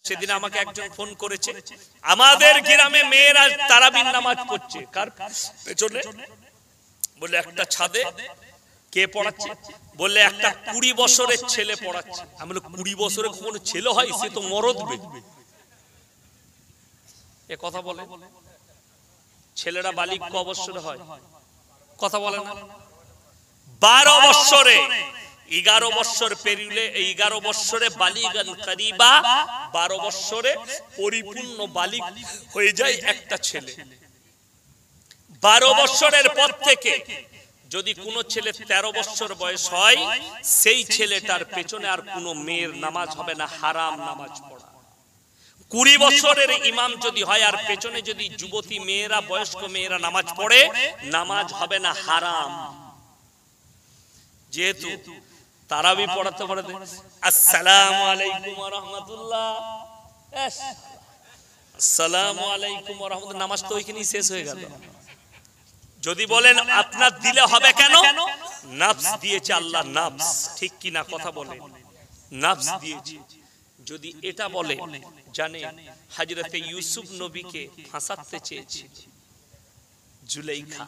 সেদিন আমাকে একজন ফোন করেছে, আমাদের গ্রামে মেয়েরা তারাবির নামাজ পড়ছে, কার পেছনে? বলে একটা ছাদে। কে পড়াচ্ছে? বললে একটা 20 বছরের ছেলে পড়াচ্ছে। আমি বলি 20 বছরে কোনো ছেলে হয়? সে তো মরদবে। এ কথা বলে। ছেলেরা বালিগ ক বছরে হয়? কথা বলে না। 12 বছরে, 11 বছর পেরিয়ে 11 বছরে বালিগান করিবা, 12 বছরে পরিপূর্ণ বালিগ হয়ে যায় একটা ছেলে। 12 বছরের পর থেকে যদি কোনো ছেলে 13 বছর বয়স হয়, সেই ছেলেটার পেছনে আর কোনো মেয়ের নামাজ হবে না, হারাম নামাজ পড়া। 20 বছরের ইমাম যদি হয় আর পেছনে যদি যুবতী মেয়েরা, বয়স্ক মেয়েরা নামাজ পড়ে, নামাজ হবে না, হারাম। যেহেতু তারাবি পড়াতে পড়াতে আসসালামু আলাইকুম ওয়া রাহমাতুল্লাহ, আসসালামু আলাইকুম ওয়া রাহমাতুল্লাহ, নামাজ তো ওইখানেই শেষ হয়ে গেল। যদি বলেন আপনার দিলে হবে কেন? নফস দিয়েছে আল্লাহ, নফস। ঠিক কি না কথা বলেন? নফস দিয়েছে। যদি এটা বলে, জানে হযরতে ইউসুফ নবীকে ফাঁসাতে চেয়েছিল জুলাইখা।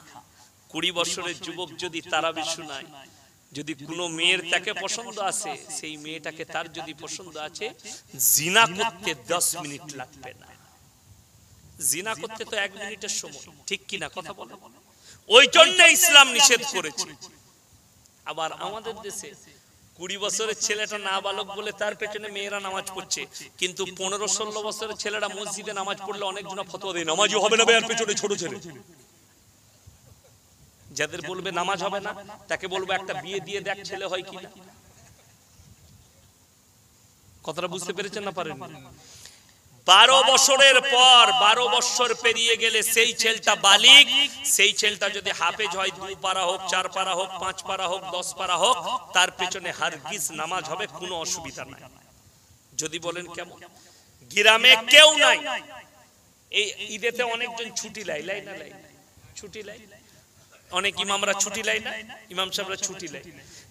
20 বছরের যুবক যদি তারাবি শোনায়, যদি কোনো মেয়ের তাকে পছন্দ আছে, সেই মেয়েটাকে তার যদি পছন্দ আছে, জিনা করতে 10 মিনিট লাগবে না। জিনা করতে তো 1 মিনিটের সময়। ঠিক কি না কথা বলেন? ওই জন্য ইসলাম নিষেধ করেছে। আবার আমাদের দেশে 20 বছরের ছেলেটা নাবালক বলে তার পেছনে মেয়েরা নামাজ পড়ছে, কিন্তু 15-16 বছরের ছেলেরা মসজিদে নামাজ পড়লে অনেকজন ফতোয়া দেয় নামাজই হবে না, এর পেছনে ছোট ছেলে। যাদের বলবে নামাজ হবে না, তাকে বলবো একটা বিয়ে দিয়ে দেখ ছেলে হয় কিনা। কথাটা বুঝতে পেরেছেন না পারেন? 12 বছরের পর, 12 বছর পেরিয়ে গেলে সেই ছেলেটা বালিগ, সেই ছেলেটা যদি হাফেজ হয়, 2 পারা হোক, 4 পারা হোক, 5 পারা হোক, 10 পারা হোক, তার পেছনে হারগিজ নামাজ হবে, কোনো অসুবিধা নাই। যদি বলেন কেমন? গ্রামে কেউ নাই, এই ঈদেতে অনেকজন ছুটি লাই না লাই, ছুটি লাই, অনেক ইমামরা ছুটি লাই না, ইমাম সাহেবরা ছুটি লাই।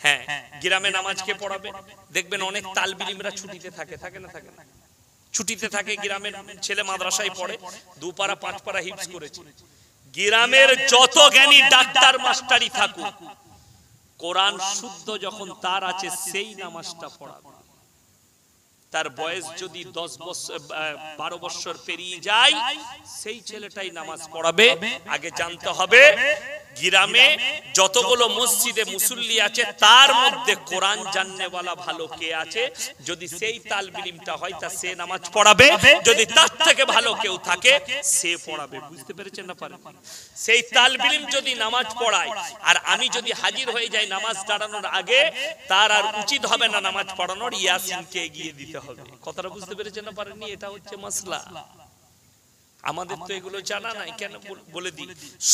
হ্যাঁ, গ্রামে নামাজ কে পড়াবে? দেখবেন অনেক তালবিল ইলমরা ছুটিতে থাকে, থাকে না থাকে না? ছুটিতে থাকে। গ্রামের ছেলে মাদ্রাসায় পড়ে, 2 পারা 5 পারা হিফজ করেছে। গ্রামের যত জ্ঞানী ডাক্তার মাস্টারই থাকুক, কোরআন শুদ্ধ যখন তার আছে, সেই নামাজটা পড়াবে। তার বয়স যদি 10 বছর 12 বছর পেরিয়ে যায়, সেই ছেলেটাই নামাজ পড়াবে। আগে জানতে হবে গ্রামে যতগুলো মসজিদে মুসল্লি আছে, তার মধ্যে কোরআন জাননেওয়ালা ভালো কে আছে। যদি সেই তালবিল ইলমটা হয়, তা সে নামাজ পড়াবে। যদি তার থেকে ভালো কেউ থাকে, সে পড়াবে। বুঝতে পেরেছেন না পারেন? সেই তালবিল ইলম যদি নামাজ পড়ায়, আর আমি যদি হাজির হয়ে যাই নামাজ দাঁড়ানোর আগে, তার আর উচিত হবে না নামাজ পড়ানোর, ইয়াসিনকে এগিয়ে দিতে হবে। কথাটা বুঝতে পেরেছেন না পারেননি? এটা হচ্ছে মাসলা। আমাদের তো এগুলো জানা নাই। কেন বলে দিই,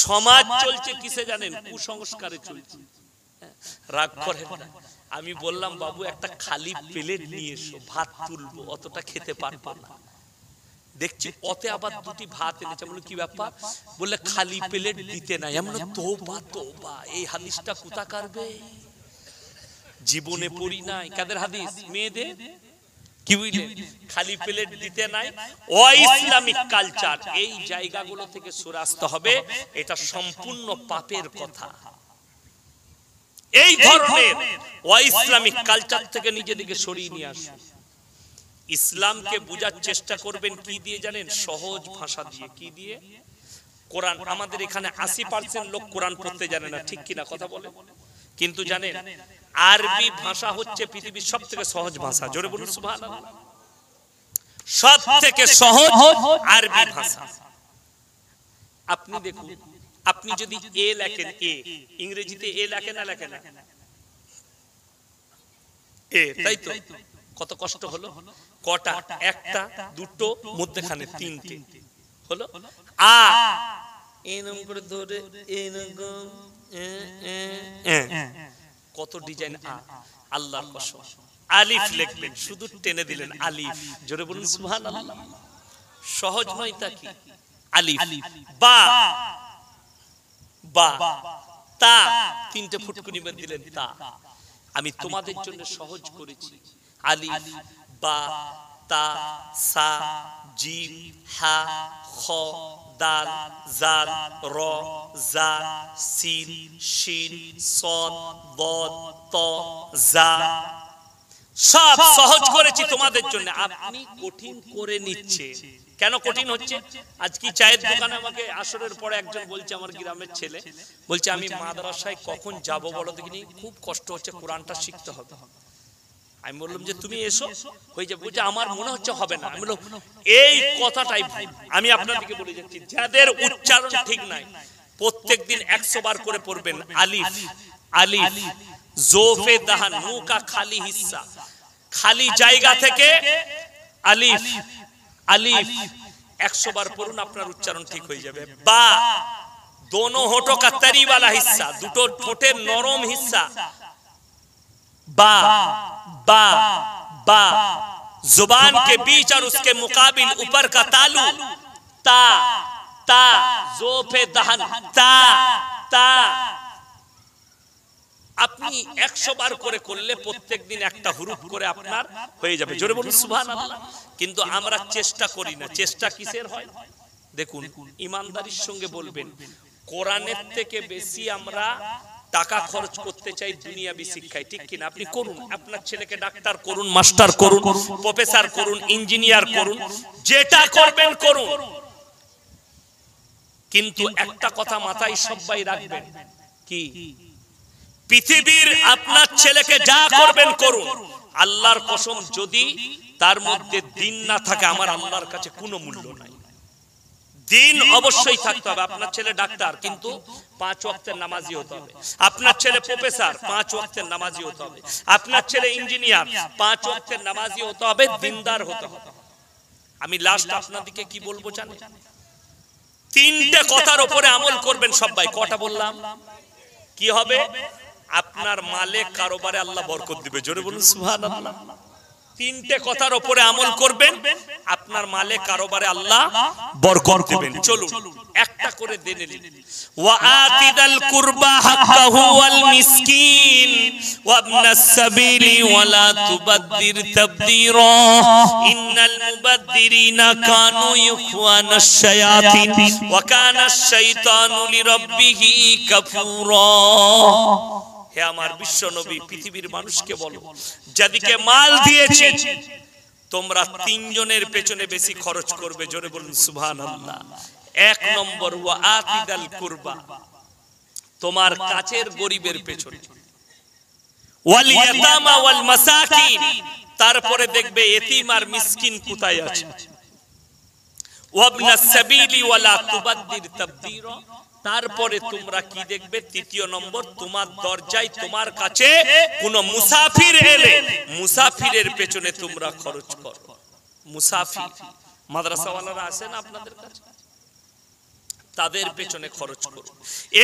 সমাজ চলছে কিসে জানেন? কুসংস্কারে চলছে। রাগ করেন না। আমি বললাম বাবু একটা খালি প্লেট নিয়ে এসো, ভাত তুলবো, অতটা খেতে পারবো না। দেখছি ওতে আবার 2টি ভাত এনেছে। বলে কি ব্যাপার? বললে খালি প্লেট দিতে নাই। আমরা তোবা তোবা, এই হাদিসটা কোথাকার বে? জীবনে পড়ি নাই। কাদের হাদিস? মেয়েদের। কি বুঝলেন? খালি প্লেট দিতে নাই। ও ইসলামিক কালচার, এই জায়গাগুলো থেকে সরে আসতে হবে। এটা সম্পূর্ণ পাপের কথা। এই ধরনের ও ইসলামিক কালচার থেকে নিজেদেরকে সরিয়ে নিয়ে আসুন। ইসলামকে বোঝার চেষ্টা করবেন কি দিয়ে জানেন? সহজ ভাষা দিয়ে। কি দিয়ে? কোরআন। আমাদের এখানে 80% লোক কোরআন পড়তে জানে না, ঠিক কিনা কথা বলে? কিন্তু জানেন আরবি ভাষা হচ্ছে পৃথিবীর সবথেকে সহজ ভাষা। জোরে বলুন সুবহানাল্লাহ। সবথেকে সহজ আরবি ভাষা। আপনি দেখুন, আপনি যদি এ লেখেন, এ ইংরেজিতে এ লেখেন না, লেখেন না এ, তাই তো? কত কষ্ট হলো? কটা? একটা, দুটো, মধ্যখানে 3টে হলো। আ এরকম করে ধরে এরকম, কত ডিজাইন আ। আল্লাহর কসম, আলিফ লিখবেন, শুধু টেনে দিলেন আলিফ। জোরে বলুন সুবহানাল্লাহ। সহজ নয় তা কি? আলিফ। বা, বা, তা, 3টে ফুটকুনি বের দিলেন তা। আমি তোমাদের জন্য সহজ করেছি। আলিফ, বা, তা, সা, জিম, হা, খ, দাল, জাল, র, জা, সিন, শিন, সদ, বদ, ত, জা। সব সহজ করেছি তোমাদের জন্য, আপনি কঠিন করে নিচ্ছেন। কেন কঠিন হচ্ছে? আজ কি চায়ের দোকানে আমাকে আসরের পরে একজন বলছে, আমার গ্রামের ছেলে বলছে, আমি মাদ্রাসায় কখন যাব বলো দেখিনি, খুব কষ্ট হচ্ছে, কোরআনটা শিখতে হবে। আমি বললাম যে তুমি এসো, হয়ে যাবে। বলছে আমার মনে হচ্ছে হবে না। আমি বললাম এই কথাটাই ভুল। আমি আপনাদেরকে বলে যাচ্ছি, যাদের উচ্চারণ ঠিক নাই প্রত্যেকদিন 100 বার করে পড়বেন আলিফ, আলিফ, জোফে দাহান, মুকা খালি হিস্সা, খালি জায়গা থেকে আলিফ, আলিফ 100 বার পড়ুন, আপনার উচ্চারণ ঠিক হয়ে যাবে। বা, दोनों होठों का तरी वाला हिस्सा, দুটো ঠোঁটের নরম হিস্সা, बा, बा, बा, जुबान के बीच और उसके मुकाबिल ऊपर का तालु, ता, ता, जोफे दहन, ता, ता। আপনি 100 বার করে করলে প্রত্যেকদিন একটা হুরুফ করে আপনার হয়ে যাবে। জোরে বলুন সুবহানাল্লাহ। কিন্তু আমরা চেষ্টা করি না। চেষ্টা কিসের হয়? দেখুন, ইমানদারির সঙ্গে বলবেন, কোরআনের থেকে বেশি আমরা টাকা খরচ করতে চাই দুনিয়াবি শিক্ষায়, ঠিক কিনা? আপনি করুন, আপনার ছেলেকে ডাক্তার করুন, মাস্টার করুন, প্রফেসর করুন, ইঞ্জিনিয়ার করুন, যেটা করবেন করুন। কিন্তু একটা কথা মাথায় সবাই রাখবেন, কি? পৃথিবীর আপনার ছেলেকে যা করবেন করুন, আল্লাহর কসম যদি তার মধ্যে দিন না থাকে, আমার আল্লাহর কাছে কোনো মূল্য নাই। দিন অবশ্যই থাকতে হবে। আপনার ছেলে ডাক্তার, কিন্তু 5 ওয়াক্তের নামাজি হতে হবে। আপনার ছেলে প্রফেসর, 5 ওয়াক্তের নামাজি হতে হবে। আপনার ছেলে ইঞ্জিনিয়ার, 5 ওয়াক্তের নামাজি হতে হবে, দিনদার হতে হবে। আমি লাস্ট আপনাদেরকে কি বলবো জানেন? 3টে কথার উপরে আমল করবেন সবাই। কটা বললাম? কি হবে? আপনার মালে কারোবারে আল্লাহ বরকত দিবে। জোরে বলুন সুবহানাল্লাহ। 3টে কথার উপরে আমল করবেন, আপনার মালে কারোবারে আল্লাহ বরকত দিবেন। চলুন একটা করে জেনে নিন। ওয়া আতিদাল কুরবা হাক্কাহু ওয়াল মিসকিন ওয়া ইবনাস সাবিলি ওয়া লা তুবাদদির তাবদীরা ইন্নাল মুবাদদিরিনা কানু ইখওয়ানাশ শায়াতিন ওয়া কানাশ শাইতানু লিরাব্বিহি কাফুরা। হে আমার বিশ্ব নবী, পৃথিবীর মানুষকে বলো, যাদেরকে মাল দিয়েছি তোমরা 3 জনের পেছনে বেশি খরচ করবে। জোরে বলুন সুবহানাল্লাহ। 1 নম্বর, ওয়া আতিদাল কুরবা, তোমার কাছের গরিবের পেছনে, ওয়াল ইয়াতামা ওয়াল মাসাকিন, তারপরে দেখবে এতিম আর মিসকিন কোথায় আছে, ওয়া ইবনাস সাবিলি ওয়া লা তুবাদদির তাবদীরা, তারপরে তোমরা কি দেখবে? 3 নম্বর, তোমার দরজায় তোমার কাছে কোন মুসাফির এলে মুসাফিরের পেছনে তোমরা খরচ করো। মুসাফির মাদ্রাসাওয়ালারা আছে না আপনাদের কাছে, তাদের পেছনে খরচ করো।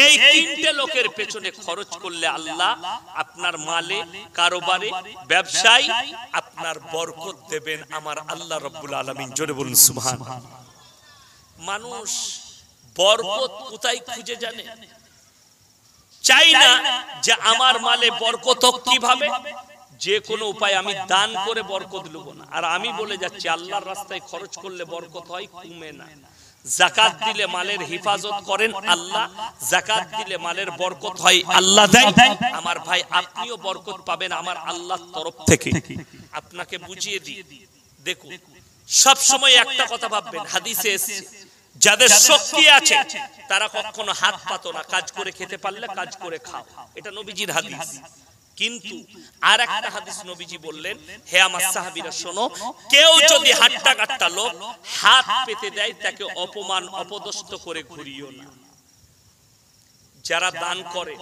এই 3টে লোকের পেছনে খরচ করলে আল্লাহ আপনার মালে, কারোবারে, ব্যবসায় আপনার বরকত দেবেন আমার আল্লাহ রাব্বুল আলামিন। জোরে বলুন সুবহানাল্লাহ। মানুষ বরকত কোথায় খুঁজে জানে? চাই না যে আমার মালে বরকত হোক। কিভাবে? যে কোনো উপায় আমি দান করে বরকত লব না। আর আমি বলে যাচ্ছি, আল্লাহর রাস্তায় খরচ করলে বরকত হয়, কমে না। যাকাত দিলে মালের হিফাজত করেন আল্লাহ, যাকাত দিলে মালের বরকত হয় আল্লাহ দেয়। আমার ভাই, আপনিও বরকত পাবেন আমার আল্লাহর তরফ থেকে। আপনাকে বুঝিয়ে দিই, দেখুন সব সময় একটা কথা ভাববেন, হাদিসে এসেছে যাদের শক্তি আছে তারা কখনো হাত পাতো না, কাজ করে খেতে পারলে কাজ করে খাও, এটা নবীজির হাদিস। কিন্তু আর একটা হাদিস নবীজি বললেন, হে আমার সাহাবীরা শোনো, কেউ যদি হাট্টা কাট্টা লোক হাত পেতে দেয় তাকে অপমান অপদস্থ করে ঘুরিও না। যারা দান করে,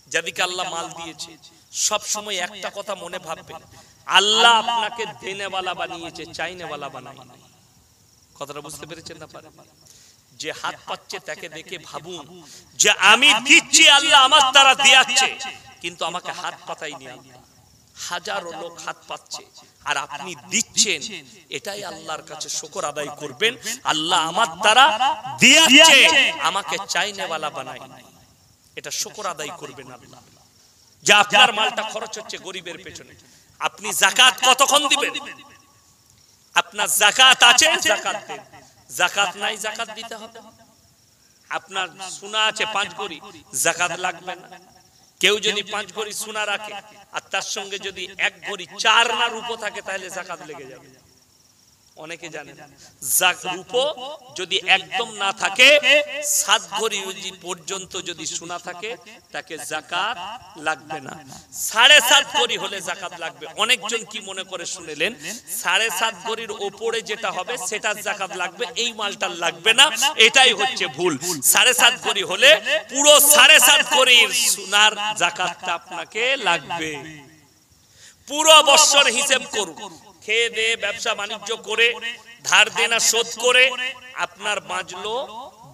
যাদেরকে আল্লাহ মাল দিয়েছে, সব সময় একটা কথা মনে ভাববেন, আল্লাহ আপনাকে দেনেওয়ালা বানিয়েছে, চাইনেওয়ালা বানায়নি। কথাটা বুঝতে পেরেছেন না? পারে যে হাত পাচ্ছে তাকে দেখে ভাবুন যে আমি দিচ্ছি, আল্লাহ আমার দ্বারা দিয়াচ্ছে, কিন্তু আমাকে হাত পাতাইনি আল্লাহ। হাজারো লোক হাত পাচ্ছে আর আপনি দিচ্ছেন, এটাই আল্লাহর কাছে শুকর আদায় করবেন, আল্লাহ আমার দ্বারা দিয়াচ্ছে, আমাকে চাইনেওয়ালা বানায়নি। এটা শুকর আদায় করবেন আল্লাহ। যে আপনার মালটা খরচ হচ্ছে গরিবের পেছনে, আপনি যাকাত কতক্ষণ দিবেন? আপনার যাকাত আছে, যাকাত দেন। যাকাত নাই, যাকাত দিতে হবে। আপনার সোনা আছে 5 ভরি, যাকাত লাগবে না। কেউ যদি 5 ভরি সোনা রাখে আর তার সঙ্গে যদি 1 ভরি 4 না রূপো থাকে তাহলে যাকাত লেগে যাবে। অনেকে জানে না, রূপো যদি একদম না থাকে 7 ভরি পর্যন্ত যদি সোনা থাকে তাকে যাকাত লাগবে না। 7.5 ভরি হলে যাকাত লাগবে। অনেকজন কি মনে করে শুনেলেন, 7.5 ভরির উপরে যেটা হবে সেটা যাকাত লাগবে, এই মালটা লাগবে না, এটাই হচ্ছে ভুল। 7.5 ভরি হলে পুরো 7.5 ভরির সোনার যাকাতটা আপনাকে লাগবে। পুরো বছর হিসাব করুন, খেয়ে দিয়ে ব্যবসা বাণিজ্য করে ধার দেনা শোধ করে আপনার বাঁচলো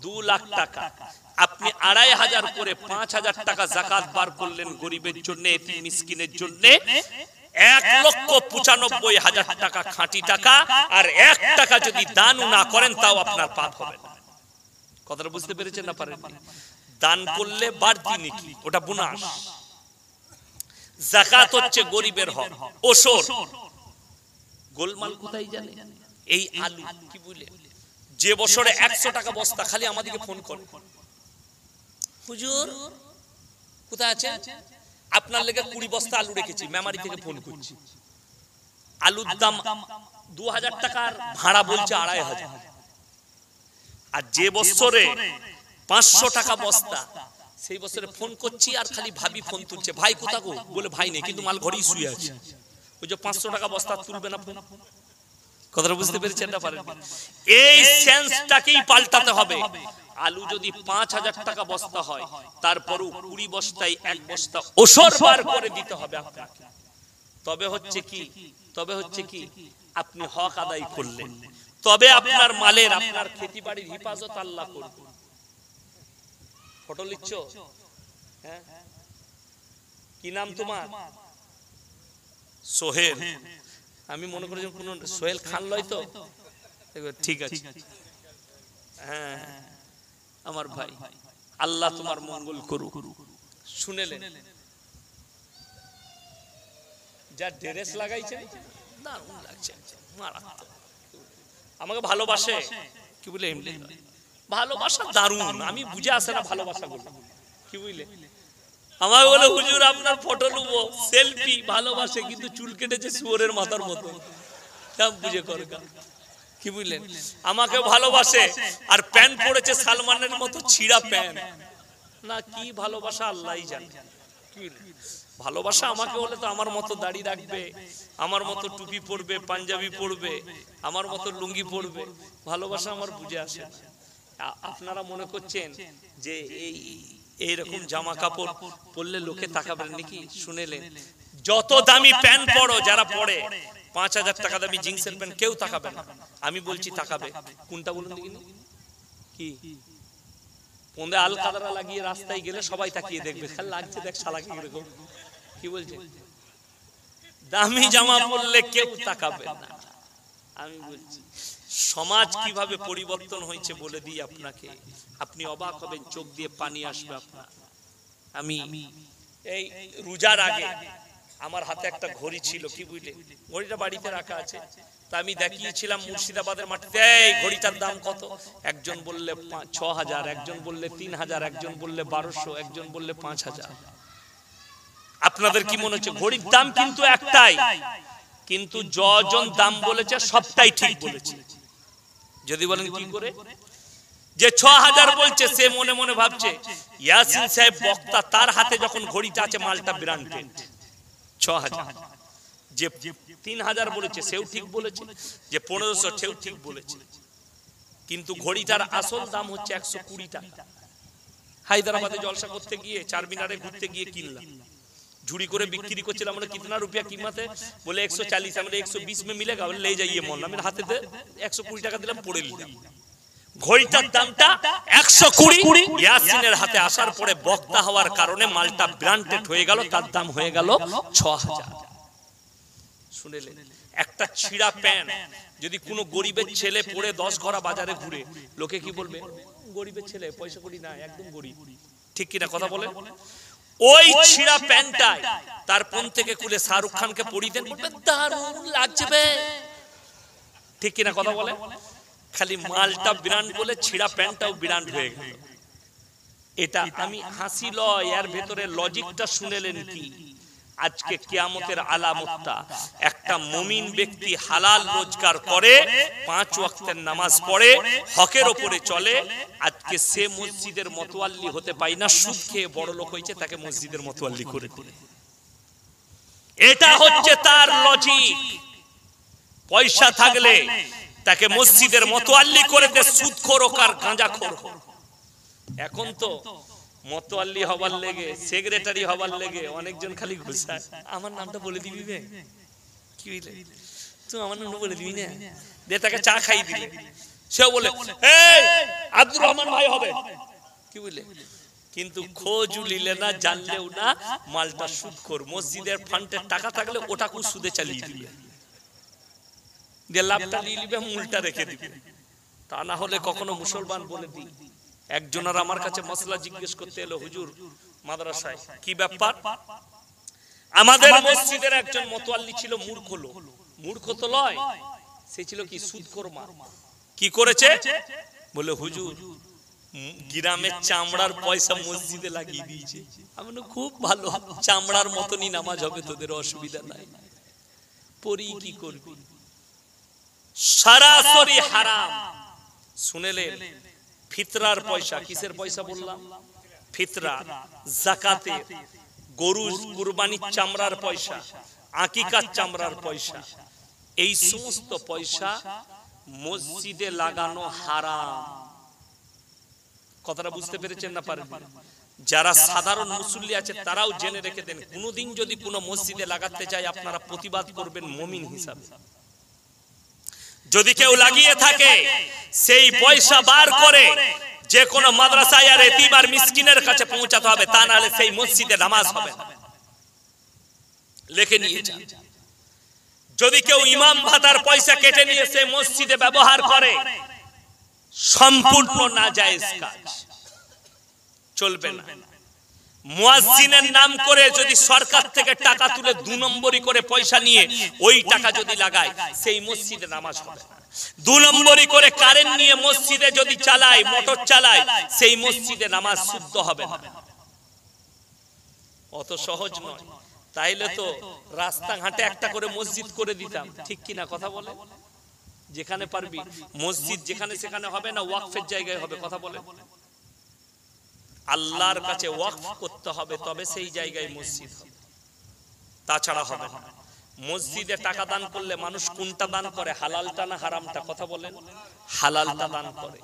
2 লাখ টাকা। আপনি 2,500 করে 5,000 টাকা যাকাত বার করলেন গরিবের জন্য, এতিম মিসকিনের জন্য। 1,95,000 টাকা খাঁটি টাকা, আর 1 টাকা যদি দান না করেন তাও আপনার পাপ হবে না। কথাটা বুঝতে পেরেছেন না পারেন? দান করলে বাড়তি নেকি, ওটা বোনাস। যাকাত হচ্ছে গরিবের হক, ওসর। গোলমাল কোথায় জানে? এই আলু কি বলে, যে বছরে 100 টাকা বস্তা, খালি আমাদেরকে ফোন করে, হুজুর কোথায় আছে, আপনার লেগে 20 বস্তা আলু রেখেছি, মেমারি থেকে ফোন করছি। আলুর দাম 2000 টাকার ভাড়া বলছে 2,500। আর যে বছরে 500 টাকা বস্তা, সেই বছরে ফোন করছি আর খালি ভাবি ফোন তুলছে, ভাই কোথা গো? বলে ভাই নেই, কিন্তু মাল ঘরেই শুয়ে আছে। ওই যে 500 টাকা বস্তা তুলবে না ফোন। কথাটা বুঝতে পেরেছেন না পারেন? এই সেন্সটাকেই পাল্টাতে হবে। আলু যদি 5,000 টাকা বস্তা হয়, তারপরও 20 বস্তায় 1 বস্তা ওসর বার করে দিতে হবে আপনাকে। তবে হচ্ছে কি আপনি হক আদায় করলেন, তবে আপনার মালের, আপনার খেতি বাড়ির হিফাজত আল্লাহ করবে। ফটো লিখছ? হ্যাঁ, কি নাম তোমার? সোহেল। আমি মনে করি কোন সোহেল খান লয় তো? ঠিক আছে, হ্যাঁ আমার ভাই, আল্লাহ তোমার মঙ্গল করুক। শুনেলেন যা ড্রেস লাগাইছে, দারুণ লাগছে, মারাত্মক। আমাকে ভালোবাসে, কি বলে এমনি ভালোবাসা দারুণ, আমি বুঝে আসে না ভালোবাসা বলে, কি বুঝলে? আমাকে বলে হুজুর আপনার ফটো নেবো, সেলফি। ভালোবাসে, কিন্তু চুল কেটেছে শুয়োরের মাথার মতো, বুঝে করকা, কি বুঝলেন? আমাকে ভালোবাসে আর প্যান্ট পরেছে সালমানের মতো ছিঁড়া প্যান্ট। না কি ভালোবাসা আল্লাহই জানে। ভালোবাসা আমাকে হলে তো আমার মতো দাড়ি রাখবে, আমার মতো টুপি পরবে, পাঞ্জাবি পরবে, আমার মতো লুঙ্গি পরবে। ভালোবাসা আমার বুঝে আসে। আপনারা মনে করছেন যে এইরকম জামা কাপড় পরলে লোকে তাকাবেন নাকি? শুনেলেন, যত দামি প্যান্ট পরো, যারা পরে 5,000 টাকা দামি জিন্সের প্যান্ট, কেউ তাকাবে না। আমি বলছি তাকাবে। কোনটা বলুন দেখি? কি পন্দে আল কাদারা লাগিয়ে রাস্তায় গেলে সবাই তাকিয়ে দেখবে, খেয়াল লাগছে দেখ শালাকে এরকম, কি বলছে? দামি জামা পরলে কেউ তাকাবে না। আমি বলছি সমাজ কিভাবে পরিবর্তন হয়েছে বলে দিই আপনাকে, আপনি অবাক হবেন, চোখ দিয়ে পানি আসবে আপনার। আমি এই রোজার আগে আমার হাতে একটা ঘড়ি ছিল, কি বুঝলে? ঘড়িটা বাড়িতে রাখা আছে। তা আমি দেখিয়েছিলাম মুর্শিদাবাদের মাটিতে, এই ঘড়িটার দাম কত? একজন বললে 6,000, একজন বললে 3,000, একজন বললে 1200, একজন বললে 5,000। আপনাদের কি মনে হচ্ছে? ঘড়ির দাম কিন্তু একটাই, কিন্তু যজন দাম বলেছে সবটাই ঠিক বলেছে। যদি বলেন কি করে? যে 6,000 বলছে সে মনে মনে ভাবছে ইয়াসিন সাহেব বক্তা, তার হাতে যখন ঘড়িটা আছে মালটা ব্র্যান্ডেড 6,000। যে 3,000 বলেছে সেও ঠিক বলেছে, যে 1,500 সেও ঠিক বলেছে, কিন্তু ঘড়িটার আসল দাম হচ্ছে 120 টাকা। হায়দ্রাবাদে জলসা করতে গিয়ে, চারমিনারে ঘুরতে গিয়ে কিনলাম, ঝুড়ি করে বিক্রি করছিলাম। আমরা কিতনা রুপিয়া कीमत है? बोले 140। আমরা 120 में मिलेगा? बोले ले जाइए मोल। আমি হাতে 120 টাকা দিলাম, পড়ে নিলাম। ঘড়িটার দামটা 120। ইয়াসিনের হাতে আসার পরে বক্তা হওয়ার কারণে মালটা ব্র্যান্ডেড হয়ে গেল, তার দাম হয়ে গেল 6,000। শুনেলেন? একটা ছিঁড়া প্যান্ট যদি কোনো গরিবের ছেলে পরে 10 ঘোড়া বাজারে ঘুরে, লোকে কি বলবে? গরিবের ছেলে, পয়সা করি না, একদম গরিব। ঠিক কিনা কথা বলেন? ওই ছিঁড়া প্যান্টটাই তার পন থেকে খুলে শাহরুখ খানকে পরিয়ে দেন, বলবে দারুণ লাগছে বে। ঠিক কিনা কথা বলে? খালি মালটা ব্র্যান্ড বলে ছিঁড়া প্যান্টটাও ব্র্যান্ড হয়ে গেল। এটা আমি হাসি লয়, এর ভেতরে লজিকটা শুনেলেন কি? আজকে কিয়ামতের আলামতটা একটা মুমিন ব্যক্তি হালাল রোজগার করে, 5 ওয়াক্তের নামাজ পড়ে, হকের উপরে চলে, আজকে সে মসজিদের মতোয়াল্লি হতে পায় না, সুদ খেয়ে বড় লোক হয়েছে, তাকে মসজিদের মতোয়াল্লি করে দিলে। এটা হচ্ছে তার লজিক। পয়সা থাকলে তাকে মসজিদের মতোয়াল্লি করে দে, সুদখোর হোক আর গাঁজাখোর হোক। এখন তো মতোয়াল্লি হবার লেগে, সেক্রেটারি হবার লেগে অনেকজন খালি ঘুষায়, আমার নামটা বলে দিবি বে, কি বুঝলে, তুই আমার নামটা বলে দিবি না, দে তাকে চা খাই দিলে, সেও বলে এই আব্দুর রহমান ভাই হবে, কি বুঝলে, কিন্তু খোঁজও নিলে না, জানলেও না, মালটা সুদখোর। মসজিদের ফান্ডের টাকা থাকলে ওটাকেও সুদে চালিয়ে দিবে, দিয়ে লাভটা নিয়ে নিবে, মূলটা রেখে দিবে। তা না হলে কখনো মুসলমান বলে দিই, একজনের আমার কাছে মসলা জিজ্ঞেস করতে এলো, হুজুর মাদ্রাসায় কি ব্যাপার? আমাদের মসজিদের একজন মতোয়াল্লি ছিল, মূর্খ লোক, মূর্খ তো লয়, সে ছিল কি সুদখোর মা। কি করেছে? বলে হুজুর গ্রামের চামড়ার পয়সা মসজিদে লাগিয়ে দিয়েছে। আমি বলি খুব ভালো, চামড়ার মতনই নামাজ হবে, তোদের অসুবিধা নাই, পড়ি কি করবি? সরাসরি হারাম। শুনেলেন? ফিতরার পয়সা, কিসের পয়সা বললাম? ফিতরা, যাকাতের, গরু কুরবানির চামড়ার পয়সা, আকিকার চামড়ার পয়সা, এই সমস্ত পয়সা মসজিদে লাগানো হারাম। কথাটা বুঝতে পেরেছেন না পারেন? যারা সাধারণ মুসল্লি আছে তারাও জেনে রেখে দেন, কোনোদিন যদি কোনো মসজিদে লাগাতে চায় আপনারা প্রতিবাদ করবেন মুমিন হিসাবে। যদি কেউ লাগিয়ে থাকে সেই পয়সা বার করে যে কোনো মাদ্রাসায় আর এতিম আর মিসকিনের কাছে পৌঁছাতে হবে, তা না হলে সেই মসজিদে নামাজ হবে না। লিখে নিয়ে যান। যদি কেউ ইমাম ভাতার পয়সা কেটে নিয়ে সেই মসজিদে ব্যবহার করে, সম্পূর্ণ নাজায়েজ কাজ, চলবে না। মুয়াজ্জিনের নাম করে যদি সরকার থেকে টাকা তুলে 2 নম্বরি করে পয়সা নিয়ে ওই টাকা যদি লাগায়, সেই মসজিদে নামাজ হবে না। 2 নম্বরি করে কারেন্ট নিয়ে মসজিদে যদি চালায়, মোটর চালায়, সেই মসজিদে নামাজ শুদ্ধ হবে না। অত সহজ নয়। তাইলে তো রাস্তাঘাটে একটা করে মসজিদ করে দিতাম, ঠিক কিনা কথা বলে? যেখানে পারবি মসজিদ যেখানে সেখানে হবে না, ওয়াকফের জায়গায় হবে, কথা বলে? আল্লাহর কাছে ওয়াকফ করতে হবে, তবে সেই জায়গায় মসজিদ হবে, তাছাড়া হবে না। মসজিদে টাকা দান করলে মানুষ কোনটা দান করে, হালালটা না হারামটা? কথা বলেন। হালালটা দান করে।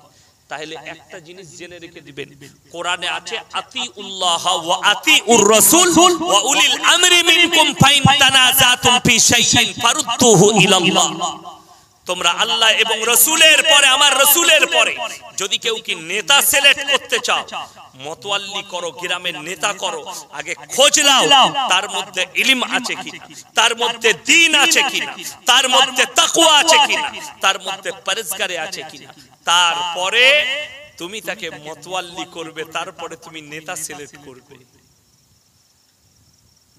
তাহলে একটা জিনিস জেনে রেখে দিবেন, কোরআনে আছে আতিউল্লাহ ওয়া আতিউর রাসূল ওয়া উলিল আমরি মিনকুম ফাইন তানাজাতুম ফি শাইইন ফারুদ্দুহু ইলাল্লাহ। তোমরা আল্লাহ এবং রাসূলের পরে, আমার রাসূলের পরে যদি কেউ কি নেতা সিলেক্ট করতে চাও, মতোয়াল্লি করো, গ্রামের নেতা করো, আগে খোঁজ নাও তার মধ্যে ইলম আছে কিনা, তার মধ্যে দ্বীন আছে কিনা, তার মধ্যে তাকওয়া আছে কিনা, তার মধ্যে পরহেজগারি আছে কিনা, তারপরে তুমি তাকে মতোয়াল্লি করবে, তারপরে তুমি নেতা সিলেক্ট করবে।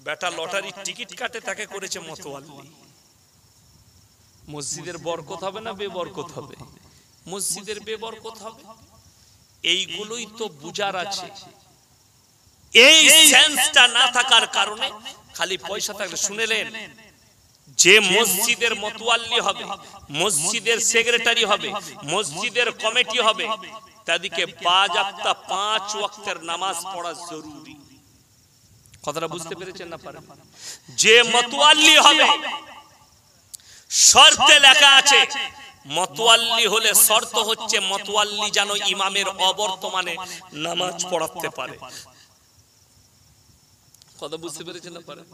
বেটা লটারির টিকিট কাটে, তাকে করেছে মতোয়াল্লি। মসজিদের বরকত হবে না বেবরকত হবে? মসজিদের বেবরকত হবে। এইগুলোই তো বুঝার আছে। এই সেন্সটা না থাকার কারণে খালি পয়সা থাকলে, শুনেলেন, যে মসজিদের মতোয়াল্লি হবে, মসজিদের সেক্রেটারি হবে, মসজিদের কমিটি হবে, তাদেরকে বাজাপ্তা 5 ওয়াক্তের নামাজ পড়া জরুরি। কথাটা বুঝতে পেরেছেন না পারেন? যে মতোয়াল্লি হবে, শর্তে লেখা আছে, মতোয়াল্লি হলে শর্ত হচ্ছে মতোয়াল্লি যেন ইমামের অবর্তমানে নামাজ পড়াতে পারে। কথা বুঝতে পেরেছেন না পারেন?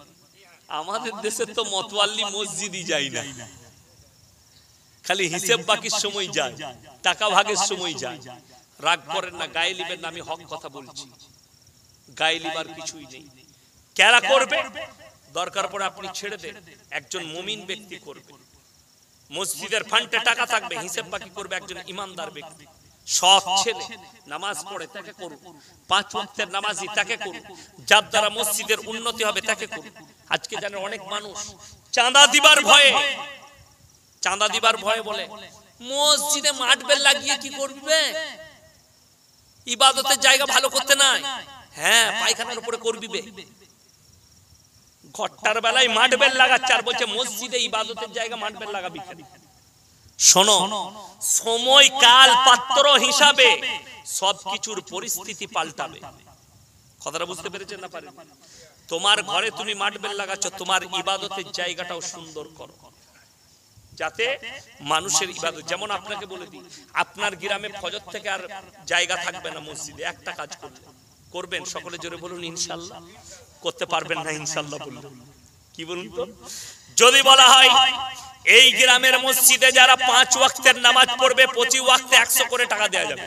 আমাদের দেশে তো মতোয়াল্লি মসজিদই যায় না, খালি হিসেব বাকির সময় যায়, টাকা ভাগের সময় যায়। রাগ করেন না, গায়ে লিবেন না, আমি হক কথা বলছি। গায়ে লিবার কিছুই নেই। কারা করবে? দরকার পড়ে আপনি ছেড়ে দেন, একজন মুমিন ব্যক্তি করবে। মসজিদের ফান্ডে টাকা থাকবে, হিসেব বাকি করবে একজন ইমানদার ব্যক্তি, সৎ ছেলে, নামাজ পড়ে, তাকে করুন। 5 ওয়াক্তের নামাজি, তাকে করুন। যার দ্বারা মসজিদের উন্নতি হবে তাকে করুন। আজকে জানেন অনেক মানুষ চাঁদা দিবার ভয়ে চাঁদা দিবার ভয়ে বলে মসজিদে মাঠ বেল লাগিয়ে কি করবে, ইবাদতের জায়গা ভালো করতে নাই। হ্যাঁ, পায়খানার উপরে করবি বে, ঘরটার বেলায় মাঠ বেল লাগাচ্ছে আর বলছে মসজিদে ইবাদতের জায়গা মাঠ বেল লাগাবি কেন? শোনো, সময় কাল পাত্র হিসাবে সবকিছুর পরিস্থিতি পাল্টাবে। কথাটা বুঝতে পেরেছেন না পারেন? তোমার ঘরে তুমি মাঠ বেল লাগাচ্ছ, তোমার ইবাদতের জায়গাটাও সুন্দর করো, যাতে মানুষের ইবাদত। যেমন আপনাকে বলে দিই, আপনার গ্রামে ফজর থেকে আর জায়গা থাকবে না মসজিদে, একটা কাজ করবেন, সকলে জোরে বলুন ইনশাআল্লাহ। করতে পারবেন না ইনশাআল্লাহ বলুন, কি বলুন তো? যদি বলা হয় এই গ্রামের মসজিদে যারা 5 ওয়াক্তের নামাজ পড়বে 25 ওয়াক্তে 100 করে টাকা দেওয়া যাবে।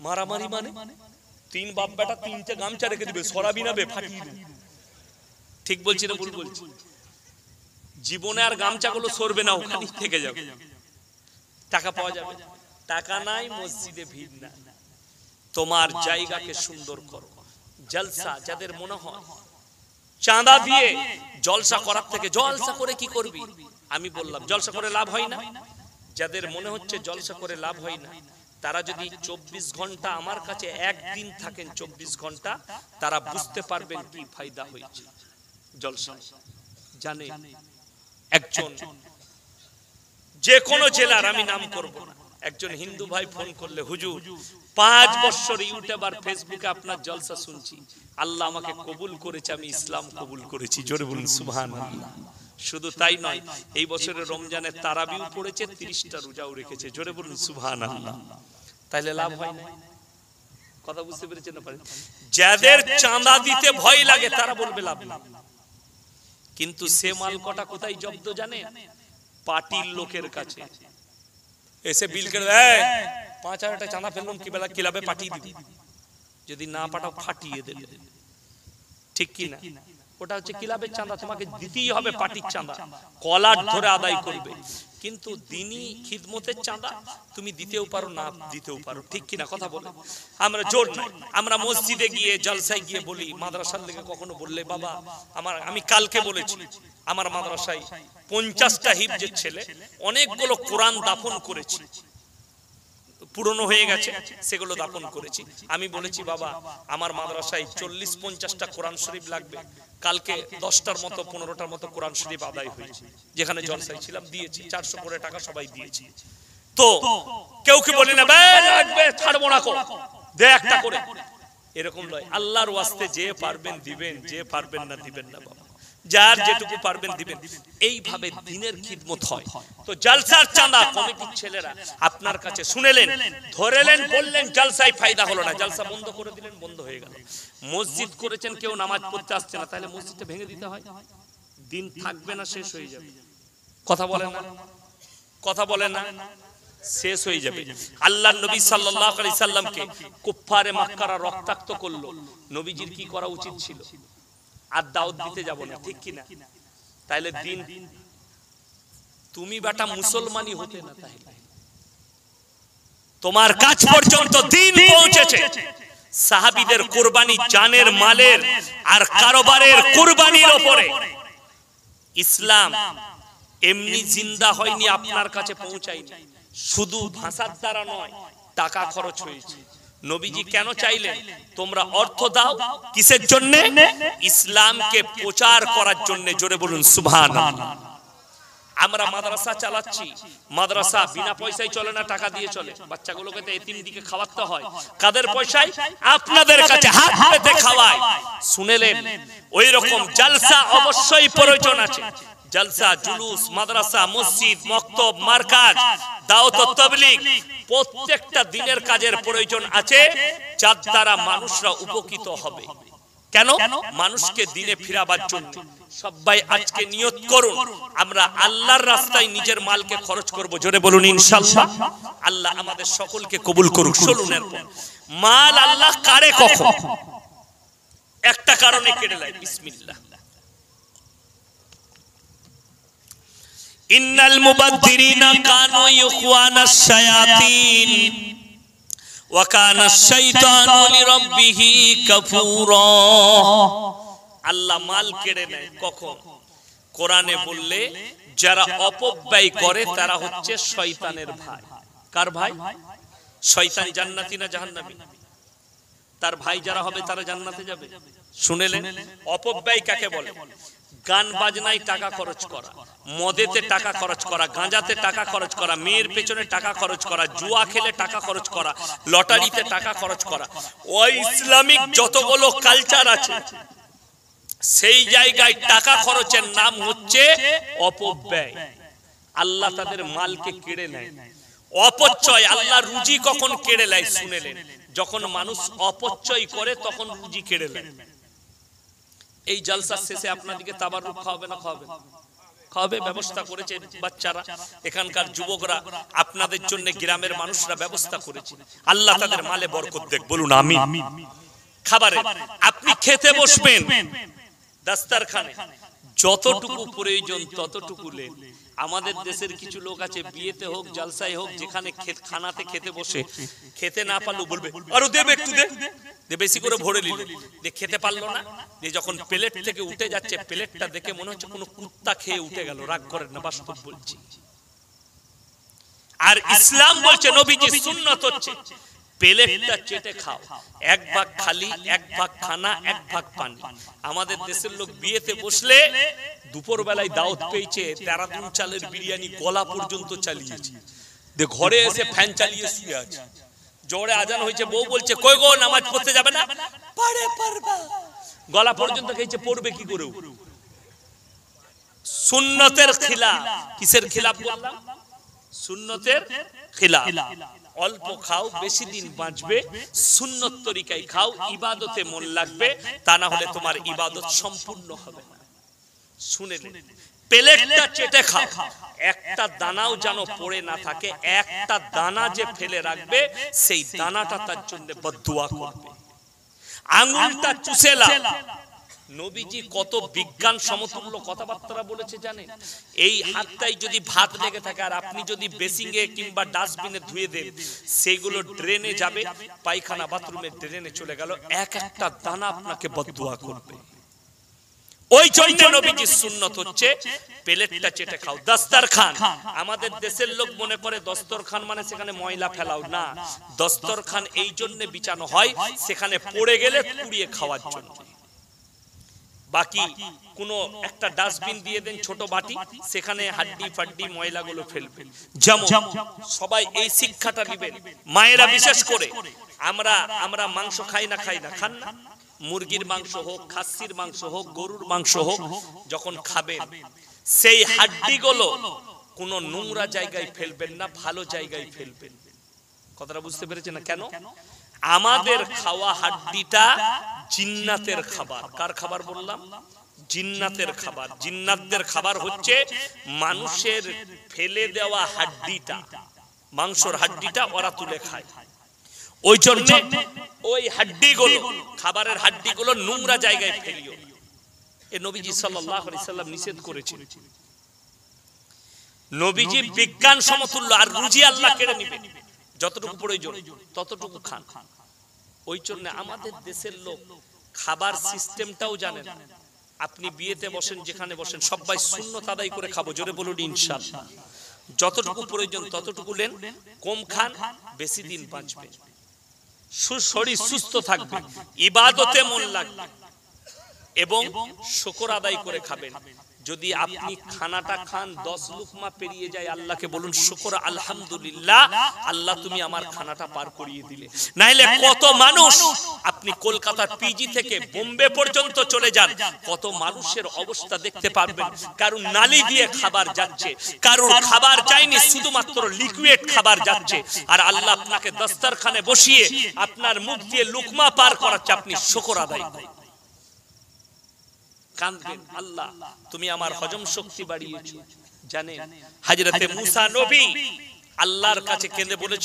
মারামারি মানে 3 বাপ বেটা 3টে গামছা রেখে দিবে, সরাবি না বে, ফাটিয়ে দিবে। ঠিক বলছি না ভুল বলছি? জীবনে আর গামছাগুলো সরবে না, ওখানে থেকে যাবে, টাকা পাওয়া যাবে। টাকা নাই, মসজিদে ভিড় না, তোমার জায়গাকে সুন্দর করো। জলসা যাদের মনে হয় চাঁদা দিয়ে জলসা করার থেকে, জলসা করে কি করবি? আমি বললাম জলসা করে লাভ হয় না। যাদের মনে হচ্ছে জলসা করে লাভ হয় না, তারা যদি 24 ঘন্টা আমার কাছে একদিন থাকেন, 24 ঘন্টা, তারা বুঝতে পারবেন কি ফায়দা হয়েছে জলসা। জানে একজন যে কোনো জেলার, আমি নাম করব না, একজন হিন্দু ভাই ফোন করলে, হুজুর 5 বছর ইউটিউব আর ফেসবুকে আপনার জলসা শুনছি, আল্লাহ আমাকে কবুল করেছে, আমি ইসলাম কবুল করেছি। জোরে বলুন সুবহানাল্লাহ। শুধু তাই নয়, এই বছরের রমজানের তারাবিও পড়েছে, 30টা রোজাও রেখেছে। জোরে বলুন সুবহানাল্লাহ। তাহলে লাভ হয় না? কথা বুঝতে পেরেছেন না পারেন? যাদের চাঁদা দিতে ভয় লাগে তারা বলবে লাভ না, কিন্তু সে মাল কটা কোথায় জব্দ জানেন? পার্টির লোকের কাছে এসে বিল করে, 5000 টাকা চাঁদা ফেললাম, কি বেলা ক্লাবে পাঠিয়ে দিবি, যদি না পাঠাও ফাটিয়ে দেবে। ঠিক কি না? ওটা হচ্ছে ক্লাবের চাঁদা, তোমাকে দিতেই হবে, পার্টির চাঁদা কলার ধরে আদায় করবে। কিন্তু দিনই খিদমতের চাঁদা তুমি দিতেও পারো, না দিতেও পারো। ঠিক কি না? কথা বলে আমরা জোর নাই। আমরা মসজিদে গিয়ে জলসায় গিয়ে বলি, মাদ্রাসার লেগে কখনো বললে, বাবা আমি কালকে বলেছি, আমার মাদ্রাসায় 50টা হিফজের ছেলে অনেকগুলো কোরআন দাফন করেছি, পুরনো হয়ে গেছে, সেগুলো দাফন করেছি। আমি বলেছি, বাবা আমার মাদ্রাসায় 40-50টা কোরআন শরীফ লাগবে। কালকে 10টার মতো 15টার মতো কোরআন শরীফ আদায় হয়েছে, যেখানে জলসায় ছিলাম, দিয়েছি 400 করে টাকা সবাই দিয়েছি। তো কেউ কি বলি না লাগবে, ছাড়বো না, দে একটা করে, এরকম নয়। আল্লাহর ওয়াস্তে যে পারবেন দিবেন, যে পারবেন না দিবেন না, বাবা যার যেটুকু পারবেন দিবেন। এইভাবে দিনের খিদমত হয়। তো জলসার চাঁদা কমিটির ছেলেরা আপনার কাছে শুনেলেন, ধরেলেন, বললেন জলসায় ফায়দা হলো না, জলসা বন্ধ করে দিলেন, বন্ধ হয়ে গেল। মসজিদ করেছেন, কেউ নামাজ পড়তে আসছে না, তাহলে মসজিদটা ভেঙে দিতে হয়, দিন থাকবে না, শেষ হয়ে যাবে। কথা বলেন না? কথা বলেন না? শেষ হয়ে যাবে। আল্লাহর নবী সাল্লাল্লাহু আলাইহি সাল্লামকে কুফফারে মক্কারা রক্তাক্ত করলো, নবীজির কি করা উচিত ছিল? আর দাওয়াত দিতে যাব না, ঠিক কি না? তাহলে দিন, তুমি বেটা মুসলমানই হতে না, তাহলে তোমার কাছ পর্যন্ত দিন পৌঁছেছে। সাহাবীদের কুরবানি জানের, মালের আর কারবারের কুরবানির উপরে। ইসলাম এমনি জিন্দা হয়নি, আপনার কাছে পৌঁছায়নি, শুধু ভাষার দ্বারা নয়, টাকা খরচ হয়েছে। নবীজি কেন চাইলেন তোমরা অর্থ দাও? কিসের জন্য? ইসলামকে প্রচার করার জন্য। জোরে বলুন সুবহানাল্লাহ। আমরা মাদ্রাসা চালাচ্ছি, মাদ্রাসা বিনা পয়সায় চলে না, টাকা দিয়ে চলে। বাচ্চাগুলোকে তো এতিম দিকে খাওয়াতে হয়, কাদের পয়সায়? আপনাদের কাছে হাত পেতে খাওয়ায়। শুনেলেন, ওই রকম জলসা অবশ্যই প্রয়োজন আছে। জলসা, জুলুস, মাদ্রাসা, মসজিদ, মক্তব, মারকাজ, দাওয়াত ও তাবলীগ, প্রত্যেকটা দিনের কাজের প্রয়োজন আছে, যার দ্বারা মানুষরা উপকৃত হবে। কেন? মানুষকে দিনে ফিরাবার জন্য। সবাই আজকে নিয়ত করুন, আমরা আল্লাহর রাস্তায় নিজের মালকে খরচ করব। জোরে বলুন ইনশাআল্লাহ। আল্লাহ আমাদের সকলকে কবুল করুক। শুনুন, এরপর মাল আল্লাহ কারে কখন? একটা কারণে কেড়ে নেয়। বিসমিল্লাহ। ইন্নাল মুবাদদিরিনা কানু ইখওয়ানাশ শায়াতিন ওয়া কানা আশ-শাইতানু লিরাব্বিহি কাফুরা। আল্লাহ মাল কেড়ে নেয় কখন? কোরআনে বললে যারা অপব্যয় করে তারা হচ্ছে শয়তানের ভাই। কার ভাই? শয়তান জান্নাতি না জাহান্নামী? তার ভাই যারা হবে তারা জান্নাতে যাবে। শুনেলেন অপব্যয় কাকে বলে? গান বাজনায় টাকা খরচ করা, মদেতে টাকা খরচ করা, গাঁজাতে টাকা খরচ করা, মেয়ের পেছনে টাকা খরচ করা, জুয়া খেলে টাকা খরচ করা, লটারিতে টাকা খরচ করা। ওই ইসলামিক যতগুলো কালচার আছে সেই জায়গায় টাকা খরচের নাম হচ্ছে অপব্যয়। আল্লাহ তাদের মালকে কেড়ে নেয়। অপচয়, আল্লাহ রুজি কখন কেড়ে নেয় শুনেলেন? যখন মানুষ অপচয় করে তখন রুজি কেড়ে নেয়। এই জলসার শেষে আপনাদেরকে তাবারুক খাওয়াবে না খাওয়াবে? খাওয়াবে, ব্যবস্থা করেছে বাচ্চারা, এখানকার যুবকরা, আপনাদের জন্য গ্রামের মানুষরা ব্যবস্থা করেছে। আল্লাহ তাদের মালে বরকত দেখ, বলুন আমিন। খাবারে আপনি খেতে বসবেন, দাস্তারখানে যতটুকু প্রয়োজন ততটুকু নেন। আমাদের দেশের কিছু লোক আছে বিয়েতে হোক জলসায় হোক যেখানে খানাতে খেতে বসে খেতে না পারলো বলবে আরো দেবে, একটু দে, বেশি করে ভরে নিল, খেতে পারলো না, যখন প্লেট থেকে উঠে যাচ্ছে প্লেটটা দেখে মনে হচ্ছে কোনো কুত্তা খেয়ে উঠে গেল। রাগ করেন না, বাস্তব বলছি। আর ইসলাম বলছে, নবীজি সুন্নাত হচ্ছে প্লেটটা চেটে খাও, এক ভাগ খালি, এক ভাগ খানা, এক ভাগ পানি। আমাদের দেশের লোক বিয়েতে বসলে দুপুর বেলায় দাওয়াত পেয়েছে, তেরাতুন চালের বিরিয়ানি গলা পর্যন্ত চালিয়েছে, ঘরে এসে ফ্যান চালিয়ে শুয়ে আছে। জোরে আজান হয়েছে, বউ বলছে কই গো নামাজ পড়তে যাবে না? পারে পারবা। গলা পর্যন্ত খেয়েছে, পড়বে কি করে? সুন্নতের খিলাফ। কিসের খিলাফ বললাম? সুন্নতের খিলাফ। অল্প খাও, বেশি দিন বাঁচবে, সুন্নত তরিকায় খাও, ইবাদতে মন লাগবে, তা না হলে তোমার ইবাদত সম্পূর্ণ হবে না। শুনেলেন, প্লেটটা চেটে খাও, একটা দানাও যেন পড়ে না থাকে। একটা দানা যে ফেলে রাখবে সেই দানাটা তার জন্য বদদুয়া করবে। আঙ্গুলটা চুষে নাও। নবীজি কত বিজ্ঞান সমতুল্য কথাবার্তা বলেছে জানেন? এই হাতটাই যদি ভাত লেগে থাকে আর আপনি যদি বেসিংয়ে কিংবা ডাস্টবিনে ধুয়ে দেন, সেগুলো ড্রেনে যাবে, পায়খানা বাথরুমের ড্রেনে চলে গেল, এক একটা দানা আপনাকে বদদুয়া করবে। ওই জন্য নবীজির সুন্নত হচ্ছে প্লেটটা চেটে খাও। দস্তরখান, আমাদের দেশের লোক মনে করে দস্তরখান মানে সেখানে ময়লা ফেলাও না। দস্তরখান এই জন্য বিছানো হয় সেখানে পড়ে গেলে কুড়িয়ে খাওয়ার জন্য। বাকি কোনো একটা ডাস্টবিন দিয়ে দেন, ছোট বাটি, সেখানে হাড্ডি ফাড্ডি ময়লাগুলো ফেলবেন। যেমন সবাই এই শিক্ষাটা নেবেন, মায়েরা বিশেষ করে। আমরা মাংস খাই না খান না? মুরগির মাংস হোক, খাসির মাংস হোক, গরুর মাংস হোক, যখন খাবেন সেই হাড্ডিগুলো কোনো নোংরা জায়গায় ফেলবেন না, ভালো জায়গায় ফেলবেন। কথাটা বুঝতে পেরেছেন না? কেন? আমাদের খাওয়া হাড্ডিটা জিন্নাতের খাবার। কার খাবার বললাম? জিন্নাতের খাবার। জিন্নাতদের খাবার হচ্ছে মানুষের ফেলে দেওয়া হাড্ডিটা, মাংসর হাড্ডিটা ওরা তুলে খায়। ওই জন্য ওই হাড্ডিগুলো, খাবারের হাড্ডিগুলো নোংরা জায়গায় ফেলিও। এ নবীজি সাল্লাল্লাহু আলাইহি সাল্লাম নিষেধ করেছেন। নবীজি বিজ্ঞান সমতুল্য। আর রুজি আল্লাহ কেড়ে নেবে, যতটুকু প্রয়োজন ততটুকু খান। ওই জন্য আমাদের দেশের লোক খাবার সিস্টেমটাও জানেন। আপনি বিয়েতে বসেন, যেখানে বসেন, সবাই সুন্নত আদায় করে খাবো, জোরে বলুন ইনশাআল্লাহ। যতটুকু প্রয়োজন ততটুকু নেন, কম খান, বেশি দিন বাঁচবে, শরীর সুস্থ থাকবে, ইবাদতে মন লাগবে এবং শুকর আদায় করে খাবেন। যদি আপনি খানাটা খান 10 লুকমা পেরিয়ে যায়, আল্লাহকে বলুন শুকর, আলহামদুলিল্লাহ, আল্লাহ তুমি আমার খানাটা পার করিয়ে দিলে। নাইলে কত মানুষ, আপনি কলকাতার পিজি থেকে বোম্বে পর্যন্ত চলে যান, কত মানুষের অবস্থা দেখতে পারবেন। কারণ নালি দিয়ে খাবার যাচ্ছে, কারোর খাবার চাইনি, শুধুমাত্র লিকুইড খাবার যাচ্ছে। আর আল্লাহ আপনাকে দস্তরখানে বসিয়ে আপনার মুখ দিয়ে লুকমা পার করাচ্ছে, আপনি শুকর আদায় করেন। কাঁদবেন, আল্লাহ তুমি আমার হজম শক্তি বাড়িয়েছো। জানেন হযরতে মুসা নবী আল্লাহর কাছে কেঁদে বলেছে,